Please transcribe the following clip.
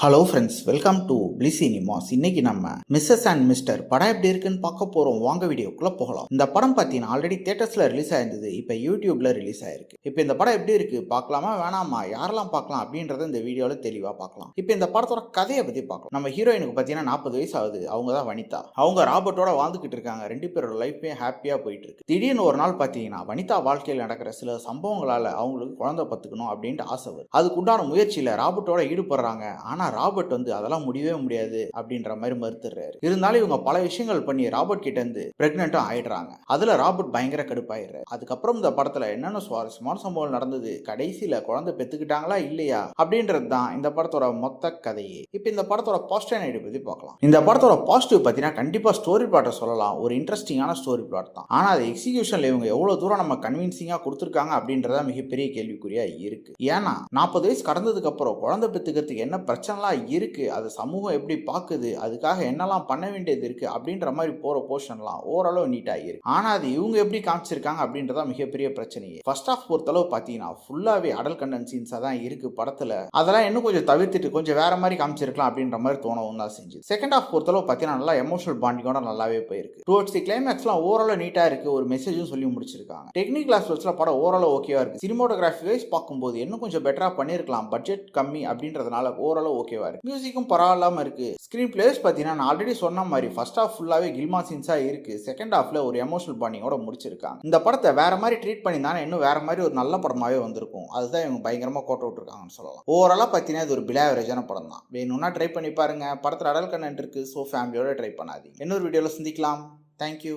Hello friends, welcome to பிளி cinemas. இன்னைக்கு நம்ம மிஸ்ஸஸ் அண்ட் மிஸ்டர் படம் எப்படி இருக்குன்னு பார்க்க போறோம். வாங்க வீடியோக்குள்ள போகலாம். இந்த படம் பார்த்தீங்கன்னா ஆல்ரெடி தியேட்டர்ஸ்ல ரிலீஸ் ஆயிருந்தது. இப்போ யூடியூப்ல ரிலீஸ் ஆயிருக்கு. இப்போ இந்த படம் எப்படி இருக்கு, பார்க்கலாமா வேணாமா, யாரெல்லாம் பார்க்கலாம் அப்படின்றத இந்த வீடியோல தெளிவா பார்க்கலாம். இப்போ இந்த படத்தோட கதையை பத்தி பார்க்கலாம். நம்ம ஹீரோயினுக்கு பார்த்தீங்கன்னா 40 வயசு ஆகுது. அவங்க தான் வனிதா. அவங்க ராபர்ட்டோட வாழ்ந்துகிட்டு இருக்காங்க. ரெண்டு பேரோட லைஃபே ஹாப்பியா போயிட்டு இருக்கு. திடீர்னு ஒரு நாள் பார்த்தீங்கன்னா வனிதா வாழ்க்கையில் நடக்கிற சில சம்பவங்களால அவங்களுக்கு குழந்தை பத்துக்கணும் அப்படின்ட்டு ஆசை வரும். அதுக்குண்டான முயற்சியில ராபர்ட்டோட ஈடுபடுறாங்க. ஆனா ராபர்ட் வந்து அதெல்லாம் முடியவே முடியாது அப்படின்ற மாதிரி மறுத்துறாரு. இருந்தாலும் இவங்க பல விஷயங்கள் பண்ணி ராபர்ட் கிட்ட இருந்து பிரெக்னென்ட்டும் ஆயிடுறாங்க. அதுல ராபர்ட் பயங்கர கடுப்பாயிடுறாரு. அதுக்கப்புறம் இந்த படத்துல என்னென்ன சுவாரஸ்யமான சம்பவம் நடந்தது, கடைசியில குழந்தை பெத்துக்கிட்டாங்களா இல்லையா அப்படின்றது தான் இந்த படத்தோட மொத்த கதையே. இப்ப இந்த படத்தோட பாசிட்டிவ் நைட் பத்தி பார்க்கலாம். இந்த படத்தோட பாசிட்டிவ் பார்த்தீங்கன்னா கண்டிப்பா ஸ்டோரி பிளாட்டை சொல்லலாம். ஒரு இன்ட்ரெஸ்டிங்கான ஸ்டோரி பிளாட் தான். ஆனா அது எக்ஸிகியூஷன்ல இவங்க எவ்வளவு தூரம் நம்ம கன்வின்சிங்கா கொடுத்துருக்காங்க அப்படின்றத மிகப்பெரிய கேள்விக்குறியா இருக்கு. ஏன்னா 40 வயசு கடந்ததுக்கு அப்புறம் குழந்தை பெத்துக்கிறதுக்கு என்ன பிரச்சனை இருக்கு, அது சமூகம் எப்படி பாக்குது, அதுக்காக என்னெல்லாம் பண்ண வேண்டியது இருக்கு அப்படின்ற மாதிரி போற போர்ஷன்லாம் ஓரளவு நீட்டா இருக்கு. ஆனா அது இவங்க எப்படி காமிச்சிருக்காங்க அப்படின்றத மிகப்பெரிய பிரச்சனையே. ஃபர்ஸ்ட் ஹாஃப் பொறுத்தளவு பாத்தீங்கன்னா ஃபுல்லாவே அடல் கண்டென்ட் சீன்ஸா தான் இருக்கு படத்துல. அதெல்லாம் இன்னும் கொஞ்சம் தவிர்த்துட்டு கொஞ்சம் வேற மாதிரி காமிச்சிருக்கலாம் அப்படின்ற மாதிரி தோணவும் தான் செஞ்சு. செகண்ட் ஹாஃப் பொறுத்தளவு பாத்தீங்கன்னா நல்லா எமோஷனல் பாண்டிங்கோட நல்லாவே போயிருக்கு. டுவர்ட்ஸ் தி கிளைமேக்ஸ்லாம் ஓரளவு நீட்டா இருக்கு. ஒரு மெசேஜும் சொல்லி முடிச்சிருக்காங்க. டெக்னிக்கல் ஆஸ்பெக்ட்ஸ்ல படம் ஓரளவு ஓகேவா இருக்கு. சினிமாட்டோகிராஃபி வைஸ் பார்க்கும்போது இன்னும் கொஞ்சம் பெட்டரா பண்ணிருக்கலாம். பட்ஜெட் கம்மி அப்படின்றதுனால ஓரளவு ஓகேவா இருக்கு. மியூசிக்கும் பரவாயில்லாம இருக்கு. ஸ்கிரீன் பிளேஸ் பார்த்தீங்கன்னா நான் ஆல்ரெடி சொன்ன மாதிரி ஃபர்ஸ்ட் ஹாஃப் ஃபுல்லாவே கில்மா சீன்ஸா இருக்கு. செகண்ட் ஹாஃப்ல ஒரு எமோஷனல் பாண்டிங்கோட முடிச்சிருக்காங்க. இந்த படத்தை வேற மாதிரி ட்ரீட் பண்ணியிருந்தாலும் இன்னும் வேற மாதிரி ஒரு நல்ல படமாவே வந்திருக்கும். அதுதான் இவங்க பயங்கரமா கோட் அவுட் இருக்காங்கன்னு சொல்லலாம். ஓவராலா பார்த்தீங்கன்னா இது ஒரு பிலாவரேஜான படம் தான். வேணும்னா ட்ரை பண்ணி பாருங்க. படத்தில் அடல் கண்டென்ட் இருக்கு. ஸோ ஃபேமிலியோட ட்ரை பண்ணாதீங்க. இன்னொரு வீடியோவில் சந்திக்கலாம். தேங்க்யூ.